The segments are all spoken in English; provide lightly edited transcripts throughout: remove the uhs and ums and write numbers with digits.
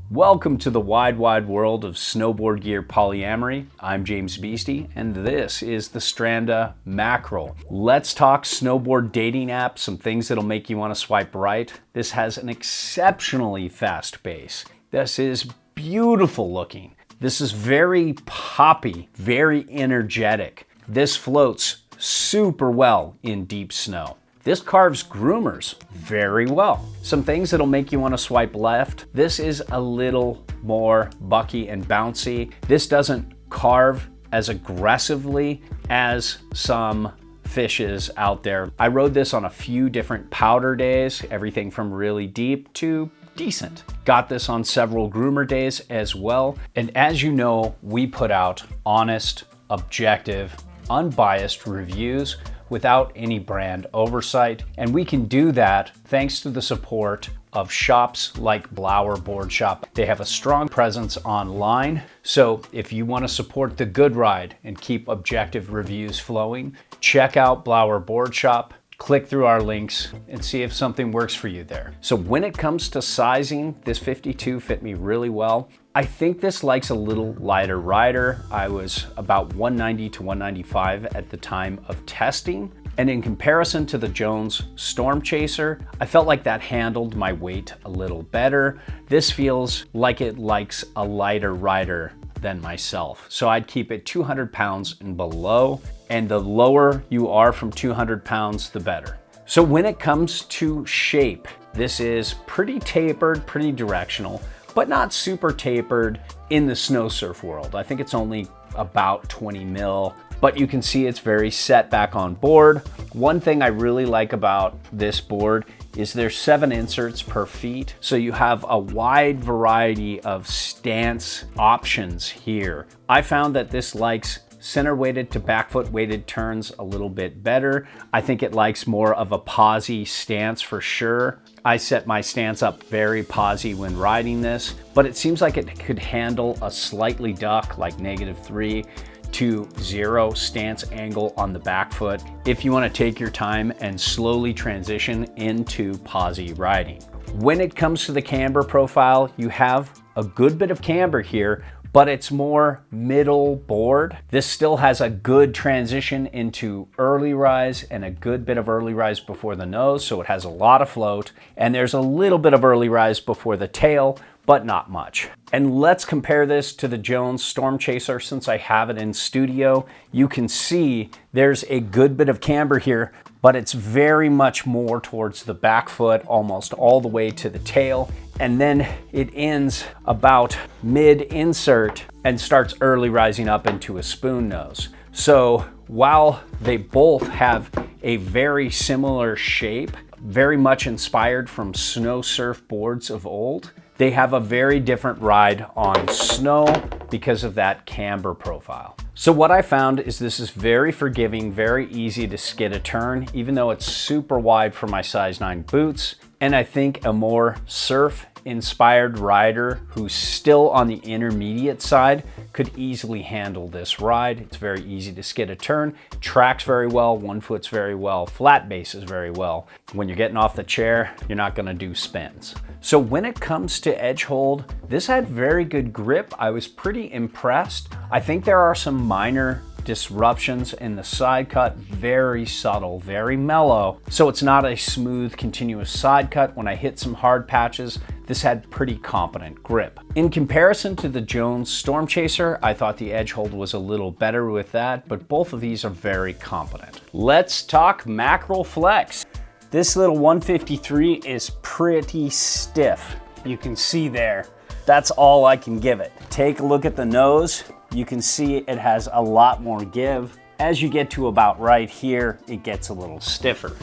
Welcome to the wide world of snowboard gear polyamory. I'm James Beastie, and this is the Stranda Makrill. Let's talk snowboard dating app, some things that'll make you want to swipe right. This has an exceptionally fast pace. This is beautiful looking. This is very poppy, very energetic. This floats super well in deep snow. This carves groomers very well. Some things that'll make you want to swipe left. This is a little more bucky and bouncy. This doesn't carve as aggressively as some fishes out there. I rode this on a few different powder days, everything from really deep to decent. Got this on several groomer days as well. And as you know, we put out honest, objective, unbiased reviews without any brand oversight. And we can do that thanks to the support of shops like Blower Board Shop. They have a strong presence online. So if you want to support the good ride and keep objective reviews flowing, check out Blower Board Shop. Click through our links and see if something works for you there. So when it comes to sizing, this 52 fit me really well. I think this likes a little lighter rider. I was about 190 to 195 at the time of testing. And in comparison to the Jones Storm Chaser, I felt like that handled my weight a little better. This feels like it likes a lighter rider than myself. So I'd keep it 200 pounds and below. And the lower you are from 200 pounds, the better. So when it comes to shape, this is pretty tapered, pretty directional, but not super tapered in the snow surf world. I think it's only about 20 mil, but you can see it's very set back on board. One thing I really like about this board is there's 7 inserts per feet. So you have a wide variety of stance options here. I found that this likes center weighted to back foot weighted turns a little bit better. I think it likes more of a posy stance for sure. I set my stance up very posy when riding this, but it seems like it could handle a slightly duck, like -3 to 0 stance angle on the back foot if you want to take your time and slowly transition into posy riding. When it comes to the camber profile, you have a good bit of camber here, but it's more middle board. This still has a good transition into early rise and a good bit of early rise before the nose, so it has a lot of float, and there's a little bit of early rise before the tail, but not much. And let's compare this to the Jones Storm Chaser. Since I have it in studio, you can see there's a good bit of camber here, but it's very much more towards the back foot, almost all the way to the tail. And then it ends about mid-insert and starts early rising up into a spoon nose. So while they both have a very similar shape, very much inspired from snow surf boards of old, they have a very different ride on snow because of that camber profile. So what I found is this is very forgiving, very easy to skid a turn, even though it's super wide for my size 9 boots. And I think a more surf inspired rider who's still on the intermediate side could easily handle this ride. It's very easy to skid a turn, tracks very well, one foot's very well, flat bases very well. When you're getting off the chair, you're not gonna do spins. So when it comes to edge hold, this had very good grip. I was pretty impressed. I think there are some minor disruptions in the side cut, very subtle, very mellow. So it's not a smooth, continuous side cut. When I hit some hard patches, this had pretty competent grip. In comparison to the Jones Storm Chaser, I thought the edge hold was a little better with that, but both of these are very competent. Let's talk Makrill Flex. This little 153 is pretty stiff. You can see there. That's all I can give it. Take a look at the nose. You can see it has a lot more give. As you get to about right here, it gets a little stiffer.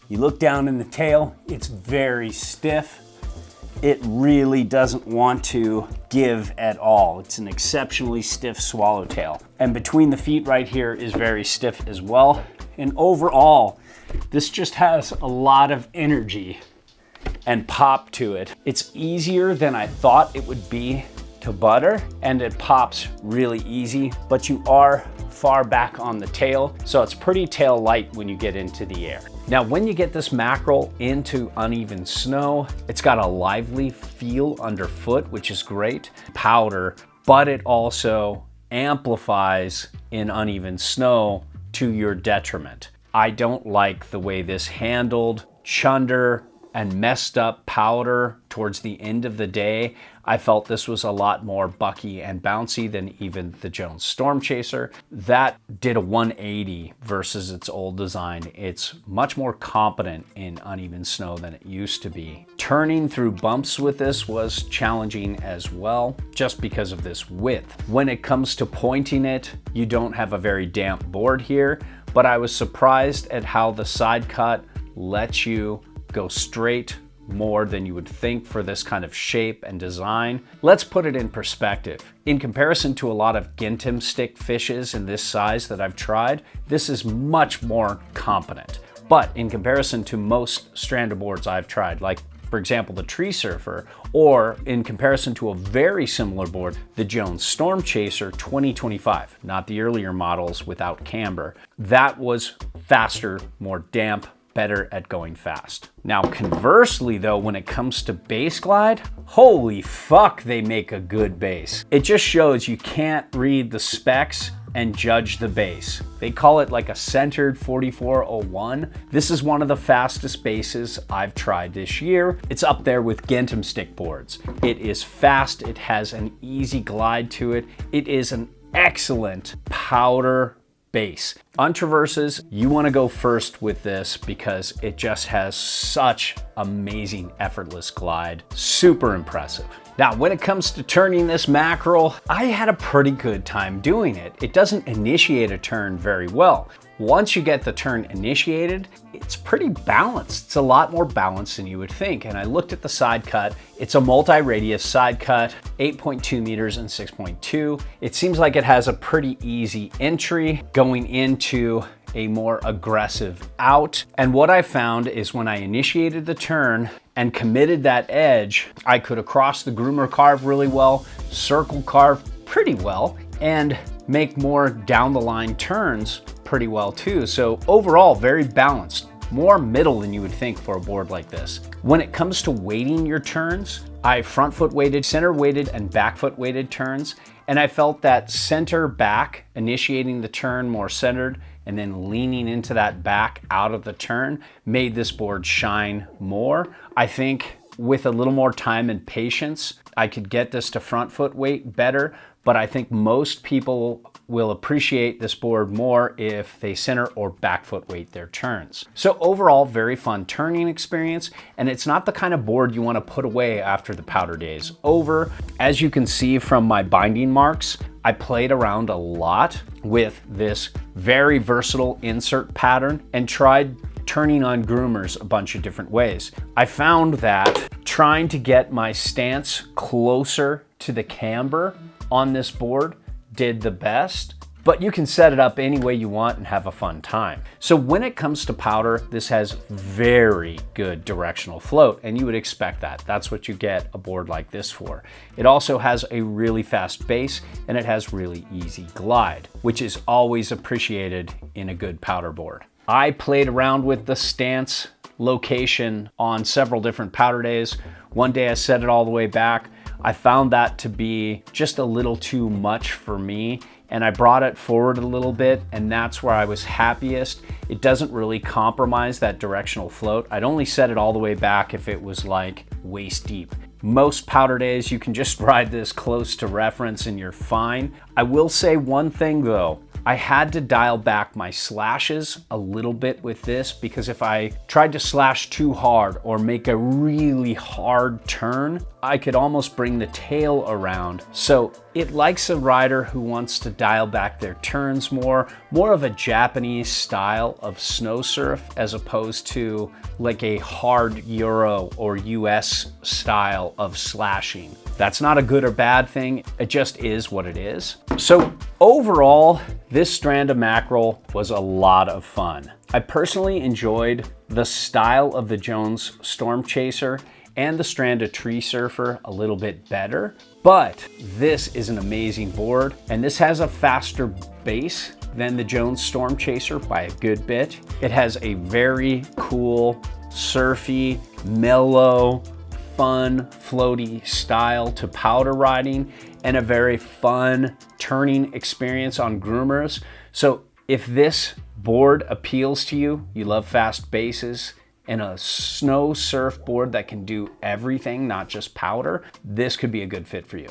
You look down in the tail, it's very stiff. It really doesn't want to give at all. It's an exceptionally stiff swallowtail. And between the feet right here is very stiff as well. And overall, this just has a lot of energy and pop to it. It's easier than I thought it would be to butter, and it pops really easy, but you are far back on the tail, so it's pretty tail light when you get into the air. Now, when you get this Makrill into uneven snow, it's got a lively feel underfoot, which is great. Powder, but it also amplifies in uneven snow to your detriment. I don't like the way this handled chunder and messed up powder towards the end of the day. I felt this was a lot more bucky and bouncy than even the Jones Storm Chaser. That did a 180 versus its old design. It's much more competent in uneven snow than it used to be. Turning through bumps with this was challenging as well, just because of this width. When it comes to pointing it, you don't have a very damp board here, but I was surprised at how the side cut lets you go straight more than you would think for this kind of shape and design. Let's put it in perspective. In comparison to a lot of Gintim stick fishes in this size that I've tried, this is much more competent. But in comparison to most Stranda boards I've tried, like for example, the Tree Surfer, or in comparison to a very similar board, the Jones Storm Chaser 2025, not the earlier models without camber, that was faster, more damp, better at going fast. Now, conversely though, when it comes to base glide, holy fuck, they make a good base. It just shows you can't read the specs and judge the base. They call it like a centered 4401. This is one of the fastest bases I've tried this year. It's up there with Gintim stick boards. It is fast, it has an easy glide to it. It is an excellent powder base. On traverses, you want to go first with this because it just has such amazing effortless glide. Super impressive. Now, when it comes to turning this Makrill, I had a pretty good time doing it. It doesn't initiate a turn very well. Once you get the turn initiated, it's pretty balanced. It's a lot more balanced than you would think. And I looked at the side cut. It's a multi-radius side cut, 8.2 meters and 6.2. It seems like it has a pretty easy entry going into a more aggressive out. And what I found is when I initiated the turn and committed that edge, I could across the groomer carve really well, circle carve pretty well, and make more down the line turns pretty well too. So overall, very balanced, more middle than you would think for a board like this. When it comes to weighting your turns, I front foot weighted, center weighted, and back foot weighted turns. And I felt that center back, initiating the turn more centered, and then leaning into that back out of the turn made this board shine more. I think with a little more time and patience, I could get this to front foot weight better, but I think most people will appreciate this board more if they center or back foot weight their turns. So overall, very fun turning experience, and it's not the kind of board you want to put away after the powder day is over. As you can see from my binding marks, I played around a lot with this very versatile insert pattern and tried turning on groomers a bunch of different ways. I found that trying to get my stance closer to the camber on this board did the best, but you can set it up any way you want and have a fun time. So when it comes to powder, this has very good directional float, and you would expect that. That's what you get a board like this for. It also has a really fast base, and it has really easy glide, which is always appreciated in a good powder board. I played around with the stance location on several different powder days. One day I set it all the way back. I found that to be just a little too much for me, and I brought it forward a little bit, and that's where I was happiest. It doesn't really compromise that directional float. I'd only set it all the way back if it was like waist deep. Most powder days, you can just ride this close to reference and you're fine. I will say one thing though. I had to dial back my slashes a little bit with this because if I tried to slash too hard or make a really hard turn, I could almost bring the tail around. So it likes a rider who wants to dial back their turns more of a Japanese style of snow surf as opposed to like a hard Euro or US style of slashing. That's not a good or bad thing. It just is what it is. So overall, this Stranda Makrill was a lot of fun. I personally enjoyed the style of the Jones Storm Chaser and the Stranda Tree Surfer a little bit better, but this is an amazing board, and this has a faster base than the Jones Storm Chaser by a good bit. It has a very cool, surfy, mellow, fun, floaty style to powder riding, and a very fun turning experience on groomers. So if this board appeals to you, you love fast bases, and a snow surfboard that can do everything, not just powder, this could be a good fit for you.